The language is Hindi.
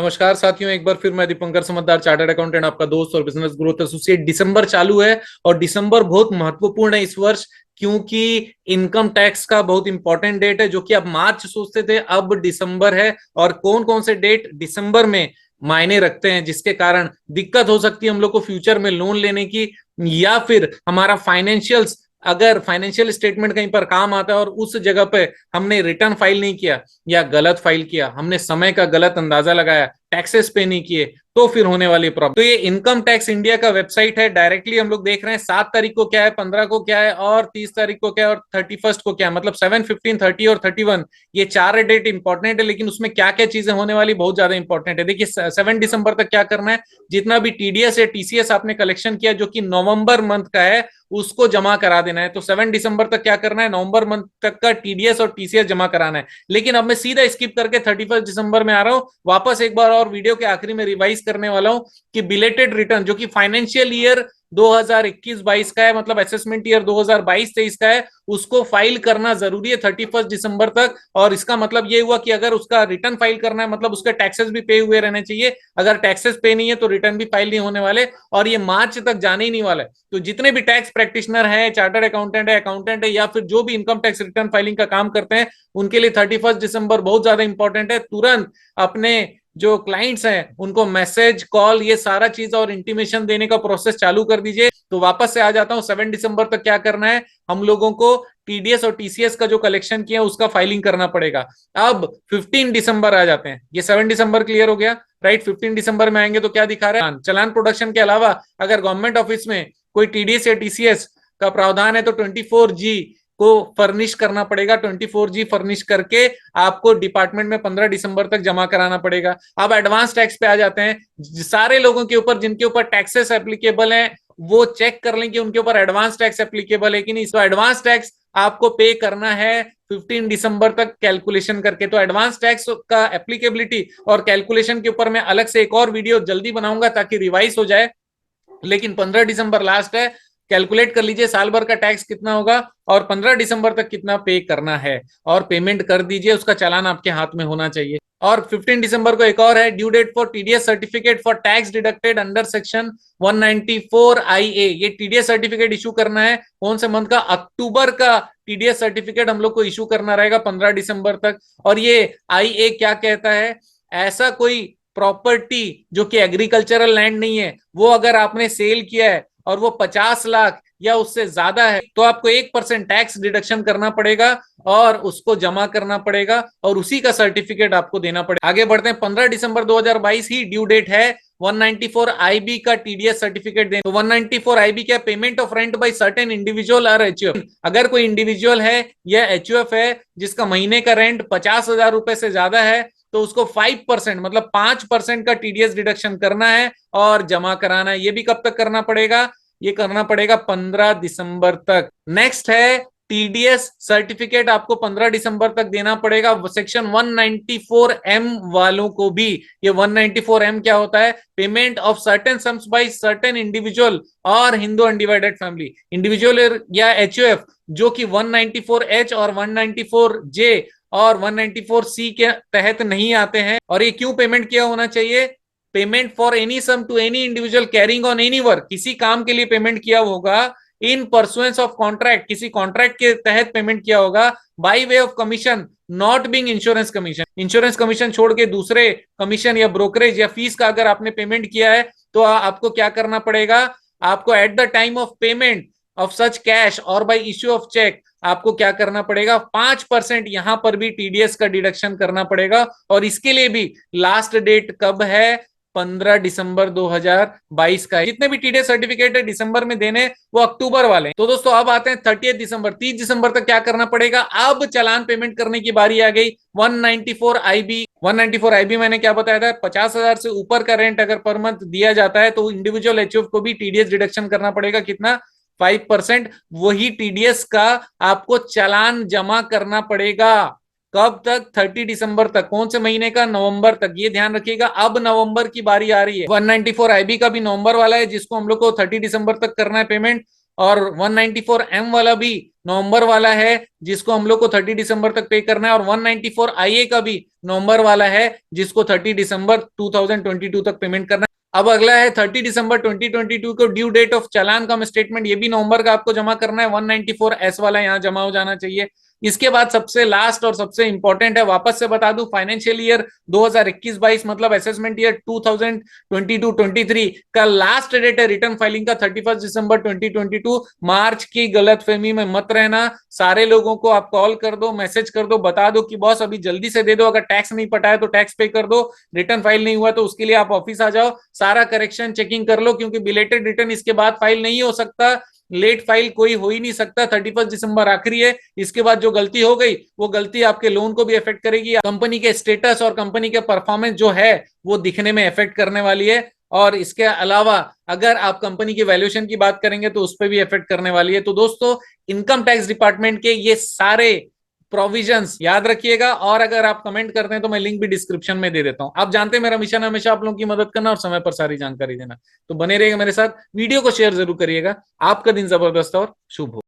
नमस्कार साथियों, एक बार फिर मैं दीपंकर समझदार चार्टर्ड अकाउंटेंट, आपका दोस्त और बिजनेस ग्रोथ एसोसिएट। दिसंबर चालू है और दिसंबर बहुत महत्वपूर्ण है इस वर्ष, क्योंकि इनकम टैक्स का बहुत इंपॉर्टेंट डेट है। जो कि अब मार्च सोचते थे, अब दिसंबर है। और कौन कौन से डेट दिसंबर में मायने रखते हैं, जिसके कारण दिक्कत हो सकती है हम लोग को फ्यूचर में लोन लेने की, या फिर हमारा फाइनेंशियल्स, अगर फाइनेंशियल स्टेटमेंट कहीं पर काम आता है और उस जगह पे हमने रिटर्न फाइल नहीं किया या गलत फाइल किया, हमने समय का गलत अंदाजा लगाया, टैक्सेस पे नहीं किए, तो फिर होने वाली प्रॉब्लम। तो ये इनकम टैक्स इंडिया का वेबसाइट है, डायरेक्टली हम लोग देख रहे हैं 7 तारीख को क्या है, 15 को क्या है, और 30 तारीख को क्या है, और 31st को क्या है। मतलब 7, 15, 30 और 31, ये चार डेट इंपॉर्टेंट है। लेकिन उसमें क्या क्या चीजें होने वाली बहुत ज्यादा इंपॉर्टेंट है। देखिए 7 दिसंबर तक क्या करना है, जितना भी टीडीएस या टीसीएस आपने कलेक्शन किया जो कि नवंबर मंथ का है, उसको जमा करा देना है। तो 7 दिसंबर तक क्या करना है, नवंबर मंथ तक का टीडीएस और टीसीएस जमा कराना है। लेकिन अब मैं सीधा स्किप करके 31 दिसंबर में आ रहा हूं, वापस एक बार और वीडियो के आखिरी में रिवाइज करने वाला हूं कि बिलेटेड रिटर्न जो कि फाइनेंशियल ईयर 2021-22 का है, मतलब असेसमेंट ईयर 2022-23 का है, उसको फाइल करना जरूरी है 31 दिसंबर तक। और इसका मतलब ये हुआ कि अगर उसका रिटर्न फाइल करना है, मतलब उसके टैक्सेस भी पे हुए रहने चाहिए। अगर टैक्सेस पे नहीं है तो रिटर्न भी फाइल नहीं होने वाले, और ये मार्च तक जाने ही नहीं वाला है। तो जितने भी टैक्स प्रैक्टिशनर है, चार्टर्ड अकाउंटेंट है, या फिर जो भी इनकम टैक्स रिटर्न फाइलिंग का काम करते हैं, उनके लिए 31 दिसंबर बहुत ज्यादा इंपॉर्टेंट है। तुरंत अपने जो क्लाइंट्स हैं उनको मैसेज, कॉल, ये सारा चीज और इंटीमेशन देने का प्रोसेस चालू कर दीजिए। तो वापस से आ जाता हूं, 7 दिसंबर तक क्या करना है, हम लोगों को टीडीएस और टीसीएस का जो कलेक्शन किया उसका फाइलिंग करना पड़ेगा। अब 15 दिसंबर आ जाते हैं, ये 7 दिसंबर क्लियर हो गया, राइट। 15 दिसंबर में आएंगे तो क्या दिखा रहा है, चलान प्रोडक्शन के अलावा अगर गवर्नमेंट ऑफिस में कोई टीडीएस या टीसीएस का प्रावधान है तो 24G को फर्निश करना पड़ेगा। 24G फर्निश करके आपको डिपार्टमेंट में 15 दिसंबर तक जमा कराना पड़ेगा। अब एडवांस टैक्स पे आ जाते हैं। सारे लोगों के ऊपर जिनके ऊपर टैक्सेस एप्लीकेबल हैं, वो चेक कर लें कि उनके ऊपर एडवांस टैक्स एप्लीकेबल है कि नहीं। तो एडवांस टैक्स आपको पे करना है 15 दिसंबर तक कैलकुलेशन करके। तो एडवांस टैक्स का एप्लीकेबिलिटी और कैलकुलेशन के ऊपर मैं अलग से एक और वीडियो जल्दी बनाऊंगा ताकि रिवाइज हो जाए। लेकिन 15 दिसंबर लास्ट है, कैलकुलेट कर लीजिए साल भर का टैक्स कितना होगा और 15 दिसंबर तक कितना पे करना है, और पेमेंट कर दीजिए। उसका चालान आपके हाथ में होना चाहिए। और 15 दिसंबर को एक और है, due date for TDS certificate for tax deducted under section 194 IA। ये टीडीएस सर्टिफिकेट इशू करना है कौन से मंथ का, अक्टूबर का टीडीएस सर्टिफिकेट हम लोग को इशू करना रहेगा 15 दिसंबर तक। और ये IA क्या कहता है, ऐसा कोई प्रॉपर्टी जो कि एग्रीकल्चरल लैंड नहीं है, वो अगर आपने सेल किया है और वो 50 लाख या उससे ज्यादा है, तो आपको 1% टैक्स डिडक्शन करना पड़ेगा और उसको जमा करना पड़ेगा, और उसी का सर्टिफिकेट आपको देना पड़ेगा। आगे बढ़ते हैं, 15 दिसंबर 2022 ही ड्यू डेट है 194 IB का टीडीएस सर्टिफिकेट देने। तो 194 IB क्या, payment of rent by certain individual और एचयूएफ। अगर कोई इंडिविजुअल है या एचयूएफ है जिसका महीने का रेंट 50,000 रुपए से ज्यादा है, तो उसको 5% मतलब 5% का टीडीएस डिडक्शन करना है और जमा कराना है। ये भी कब तक करना पड़ेगा, ये करना पड़ेगा 15 दिसंबर तक। नेक्स्ट है टीडीएस सर्टिफिकेट, आपको 15 दिसंबर तक देना पड़ेगा सेक्शन 194M वालों को भी। ये 194M क्या होता है, payment of certain sums by certain individual और हिंदू अनडिवाइडेड फैमिली। इंडिविजुअल या एचयूएफ जो कि 194H और 194J और 194C के तहत नहीं आते हैं। और ये क्यों पेमेंट किया होना चाहिए, payment for any sum to any individual carrying on any work, किसी काम के लिए पेमेंट किया होगा इन परसुएंस ऑफ कॉन्ट्रैक्ट, किसी कॉन्ट्रैक्ट के तहत पेमेंट किया होगा, by way of commission not being insurance commission. Insurance commission छोड़ के दूसरे कमीशन या ब्रोकरेज या फीस का अगर आपने पेमेंट किया है तो आपको क्या करना पड़ेगा, आपको at the time of payment of such cash और बाय इश्यू ऑफ चेक आपको क्या करना पड़ेगा, 5% यहां पर भी टीडीएस का डिडक्शन करना पड़ेगा। और इसके लिए भी लास्ट डेट कब है, 15 दिसंबर 2022 का है। जितने भी टीडीएस सर्टिफिकेट है दिसंबर में देने, वो अक्टूबर वाले। तो दोस्तों अब आते हैं 30 दिसंबर, 30 दिसंबर तक क्या करना पड़ेगा। अब चालान पेमेंट करने की बारी आ गई 194 IB। 194 IB मैंने क्या बताया था, 50,000 से ऊपर का रेंट अगर पर मंथ दिया जाता है तो इंडिविजुअल एचयूएफ को भी टीडीएस डिडक्शन करना पड़ेगा, कितना, 5%। वही टीडीएस का आपको चालान जमा करना पड़ेगा कब तक, 30 दिसंबर तक। कौन से महीने का, नवंबर तक, ये ध्यान रखिएगा। अब नवंबर की बारी आ रही है, 194 IB का भी नवंबर वाला है जिसको हम लोग को 30 दिसंबर तक करना है पेमेंट। और 194M वाला भी नवंबर वाला है, जिसको हम लोग को 30 दिसंबर तक पे करना है, और 194IA का भी नवंबर वाला है, जिसको 30 दिसंबर 2022 तक पेमेंट करना है। अब अगला है 30 दिसंबर 2022 को due date of challan cum statement, ये भी नवंबर का आपको जमा करना है। 194S वाला यहाँ जमा हो जाना चाहिए। इसके बाद सबसे लास्ट और सबसे इंपॉर्टेंट है, वापस से बता दूं, फाइनेंशियल ईयर 2021-22 मतलब असेसमेंट ईयर 2022-23 का लास्ट डेट है रिटर्न फाइलिंग का 31 दिसंबर 2022। मार्च की गलतफहमी में मत रहना। सारे लोगों को आप कॉल कर दो, मैसेज कर दो, बता दो कि बॉस अभी जल्दी से दे दो, अगर टैक्स नहीं पटाया तो टैक्स पे कर दो, रिटर्न फाइल नहीं हुआ तो उसके लिए आप ऑफिस आ जाओ, सारा करेक्शन चेकिंग कर लो, क्योंकि बिलेटेड रिटर्न इसके बाद फाइल नहीं हो सकता, लेट फाइल कोई हो ही नहीं सकता। 31 दिसंबर आखिरी है। इसके बाद जो गलती हो गई वो गलती आपके लोन को भी इफेक्ट करेगी, कंपनी के स्टेटस और कंपनी के परफॉर्मेंस जो है वो दिखने में इफेक्ट करने वाली है। और इसके अलावा अगर आप कंपनी की वैल्यूएशन की बात करेंगे तो उस पर भी इफेक्ट करने वाली है। तो दोस्तों, इनकम टैक्स डिपार्टमेंट के ये सारे प्रोविजंस याद रखिएगा, और अगर आप कमेंट करते हैं तो मैं लिंक भी डिस्क्रिप्शन में दे देता हूं। आप जानते हैं मेरा मिशन है हमेशा आप लोगों की मदद करना और समय पर सारी जानकारी देना, तो बने रहिएगा मेरे साथ, वीडियो को शेयर जरूर करिएगा। आपका दिन जबरदस्त और शुभ हो।